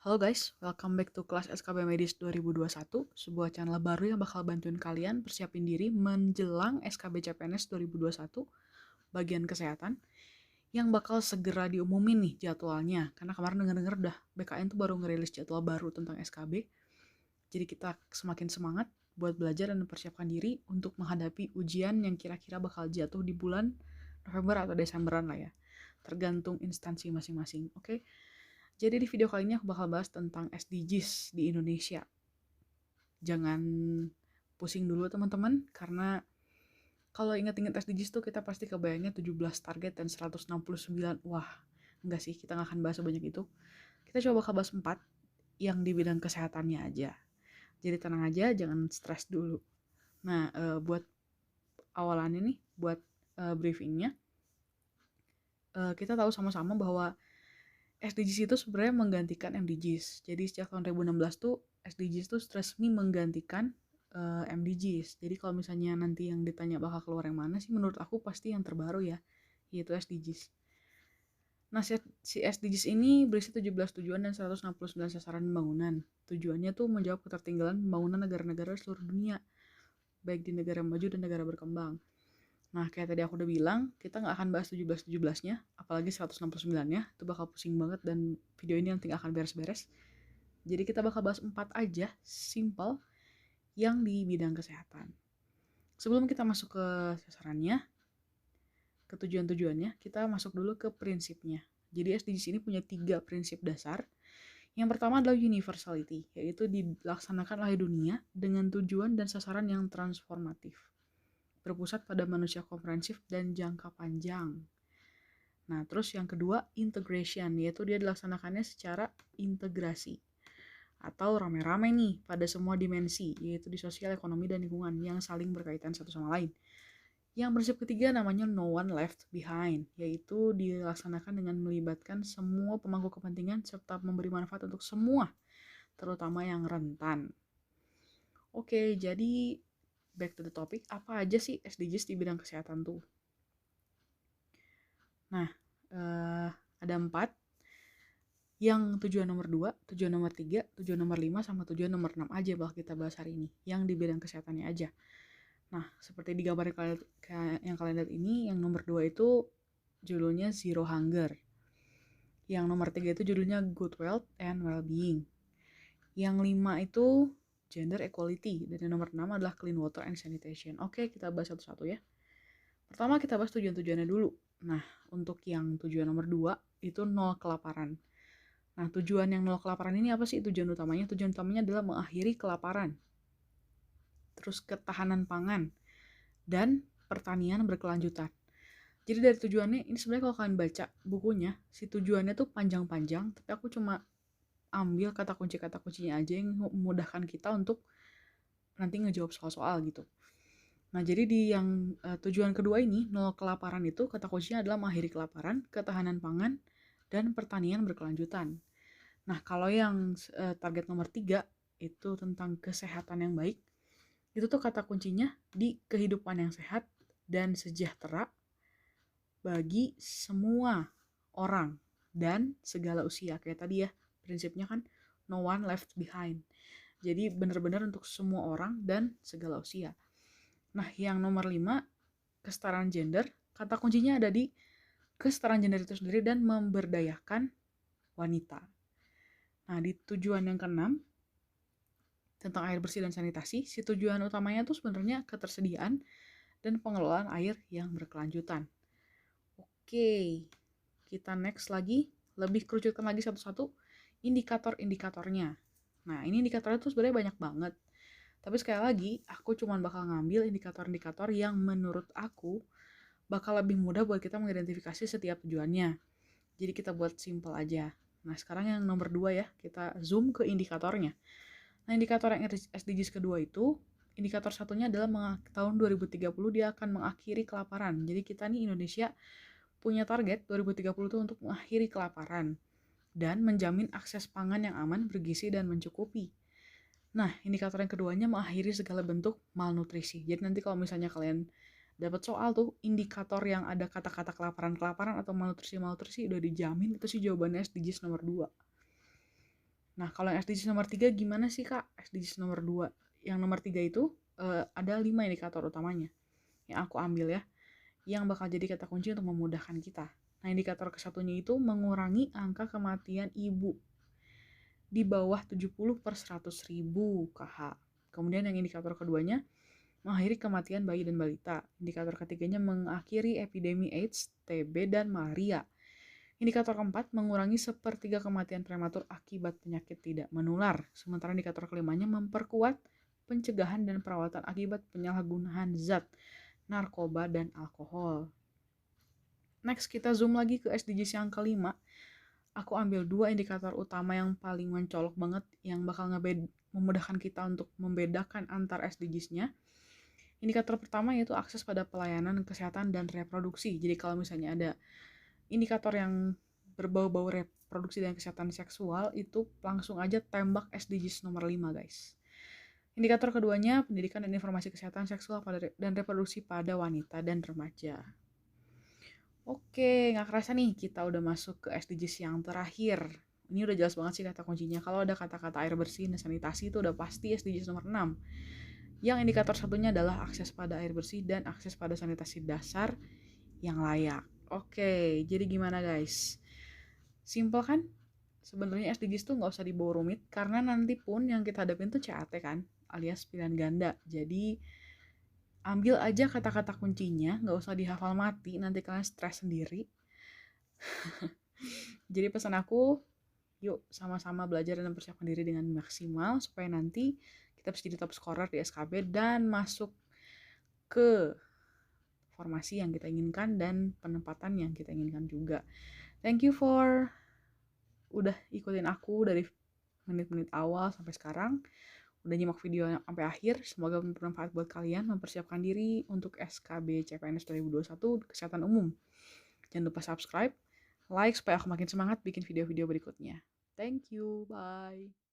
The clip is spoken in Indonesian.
Halo guys, welcome back to kelas SKB Medis 2021, sebuah channel baru yang bakal bantuin kalian persiapin diri menjelang SKB CPNS 2021 bagian kesehatan yang bakal segera diumumin nih jadwalnya. Karena kemarin denger-denger udah BKN tuh baru ngerilis jadwal baru tentang SKB. Jadi kita semakin semangat buat belajar dan mempersiapkan diri untuk menghadapi ujian yang kira-kira bakal jatuh di bulan November atau Desemberan lah ya. Tergantung instansi masing-masing, oke? Jadi di video kali ini aku bakal bahas tentang SDGs di Indonesia. Jangan pusing dulu teman-teman, karena kalau ingat-ingat SDGs tuh kita pasti kebayangnya 17 target dan 169. Wah, enggak sih, kita gak akan bahas sebanyak itu. Kita coba bakal bahas 4 yang di bidang kesehatannya aja. Jadi tenang aja, jangan stres dulu. Nah, buat awalannya nih, buat briefingnya, kita tahu sama-sama bahwa SDGs itu sebenarnya menggantikan MDGs. Jadi sejak tahun 2016 tuh SDGs tuh resmi menggantikan MDGs. Jadi kalau misalnya nanti yang ditanya bakal keluar yang mana sih, menurut aku pasti yang terbaru ya, yaitu SDGs. Nah, si SDGs ini berisi 17 tujuan dan 169 sasaran pembangunan. Tujuannya tuh menjawab ketertinggalan pembangunan negara-negara seluruh dunia, baik di negara maju dan negara berkembang. Nah, kayak tadi aku udah bilang, kita nggak akan bahas 17-17-nya, apalagi 169-nya, itu bakal pusing banget dan video ini nanti nggak akan beres-beres. Jadi kita bakal bahas 4 aja, simple, yang di bidang kesehatan. Sebelum kita masuk ke sasarannya, ke tujuan-tujuannya, kita masuk dulu ke prinsipnya. Jadi SDGs ini punya 3 prinsip dasar. Yang pertama adalah universality, yaitu dilaksanakan oleh dunia dengan tujuan dan sasaran yang transformatif, berpusat pada manusia komprehensif dan jangka panjang. Nah, terus yang kedua, integration, yaitu dia dilaksanakannya secara integrasi atau rame-rame nih pada semua dimensi, yaitu di sosial, ekonomi, dan lingkungan yang saling berkaitan satu sama lain. Yang prinsip ketiga namanya no one left behind, yaitu dilaksanakan dengan melibatkan semua pemangku kepentingan serta memberi manfaat untuk semua, terutama yang rentan. Oke, jadi back to the topic, apa aja sih SDGs di bidang kesehatan tuh? Nah, ada 4. Yang tujuan nomor 2, tujuan nomor 3, tujuan nomor 5, sama tujuan nomor 6 aja bakal kita bahas hari ini, yang di bidang kesehatannya aja. Nah, seperti di gambar yang kalian lihat ini, yang nomor 2 itu judulnya Zero Hunger. Yang nomor 3 itu judulnya Good Wealth and Well-being. Yang 5 itu Gender Equality. Dan yang nomor 6 adalah Clean Water and Sanitation. Oke, kita bahas satu-satu ya. Pertama kita bahas tujuan-tujuannya dulu. Nah, untuk yang tujuan nomor 2 itu nol kelaparan. Nah, tujuan yang nol kelaparan ini apa sih tujuan utamanya? Tujuan utamanya adalah mengakhiri kelaparan. Terus ketahanan pangan dan pertanian berkelanjutan. Jadi dari tujuannya, ini sebenarnya kalau kalian baca bukunya, si tujuannya tuh panjang-panjang, tapi aku cuma ambil kata kuncinya aja yang memudahkan kita untuk nanti ngejawab soal-soal gitu. Nah, jadi di yang tujuan kedua ini, nol kelaparan itu, kata kuncinya adalah mengakhiri kelaparan, ketahanan pangan, dan pertanian berkelanjutan. Nah, kalau yang target nomor 3, itu tentang kesehatan yang baik, itu tuh kata kuncinya di kehidupan yang sehat dan sejahtera bagi semua orang dan segala usia. Kayak tadi ya, prinsipnya kan no one left behind. Jadi benar-benar untuk semua orang dan segala usia. Nah, yang nomor 5, kesetaraan gender, kata kuncinya ada di kesetaraan gender itu sendiri dan memberdayakan wanita. Nah, di tujuan yang keenam, tentang air bersih dan sanitasi, si tujuan utamanya tuh sebenarnya ketersediaan dan pengelolaan air yang berkelanjutan. Oke, kita next lagi, lebih kerucutkan lagi satu-satu indikator-indikatornya. Nah, ini indikatornya tuh sebenarnya banyak banget. Tapi sekali lagi, aku cuma bakal ngambil indikator-indikator yang menurut aku bakal lebih mudah buat kita mengidentifikasi setiap tujuannya. Jadi kita buat simple aja. Nah, sekarang yang nomor 2 ya, kita zoom ke indikatornya. Nah, indikator yang SDGs kedua itu, indikator satunya adalah tahun 2030 dia akan mengakhiri kelaparan. Jadi kita nih Indonesia punya target 2030 itu untuk mengakhiri kelaparan dan menjamin akses pangan yang aman, bergizi, dan mencukupi. Nah, indikator yang keduanya mengakhiri segala bentuk malnutrisi. Jadi nanti kalau misalnya kalian dapat soal tuh, indikator yang ada kata-kata kelaparan-kelaparan atau malnutrisi udah dijamin, itu sih jawabannya SDGs nomor 2. Nah, kalau yang SDGs nomor 3 gimana sih, Kak? SDGs nomor 2. Yang nomor 3 itu ada 5 indikator utamanya yang aku ambil ya, yang bakal jadi kata kunci untuk memudahkan kita. Nah, indikator kesatunya itu mengurangi angka kematian ibu di bawah 70 per 100 ribu KH. Kemudian yang indikator keduanya, mengakhiri kematian bayi dan balita. Indikator ketiganya, mengakhiri epidemi AIDS, TB, dan malaria. Indikator keempat, mengurangi sepertiga kematian prematur akibat penyakit tidak menular. Sementara indikator kelimanya, memperkuat pencegahan dan perawatan akibat penyalahgunaan zat, narkoba, dan alkohol. Next, kita zoom lagi ke SDGs yang kelima. Aku ambil 2 indikator utama yang paling mencolok banget, yang bakal memudahkan kita untuk membedakan antar SDGs-nya. Indikator pertama yaitu akses pada pelayanan kesehatan dan reproduksi. Jadi kalau misalnya ada indikator yang berbau-bau reproduksi dan kesehatan seksual, itu langsung aja tembak SDGs nomor 5, guys. Indikator keduanya, pendidikan dan informasi kesehatan seksual dan reproduksi pada wanita dan remaja. Oke, nggak kerasa nih kita udah masuk ke SDGs yang terakhir. Ini udah jelas banget sih kata kuncinya. Kalau ada kata-kata air bersih dan sanitasi itu udah pasti SDGs nomor 6. Yang indikator satunya adalah akses pada air bersih dan akses pada sanitasi dasar yang layak. Oke, jadi gimana guys? Simple kan? Sebenarnya SDGs tuh nggak usah dibawa rumit, karena nanti pun yang kita hadapin tuh CAT kan, alias pilihan ganda. Jadi ambil aja kata-kata kuncinya, nggak usah dihafal mati, nanti kalian stres sendiri. Jadi pesan aku, yuk sama-sama belajar dan mempersiapkan diri dengan maksimal, supaya nanti kita bisa jadi top scorer di SKB dan masuk ke formasi yang kita inginkan dan penempatan yang kita inginkan juga. Thank you for udah ikutin aku dari menit-menit awal sampai sekarang. Udah nyimak video sampai akhir. Semoga bermanfaat buat kalian mempersiapkan diri untuk SKB CPNS 2021 Kesehatan Umum. Jangan lupa subscribe, like supaya aku makin semangat bikin video-video berikutnya. Thank you, bye.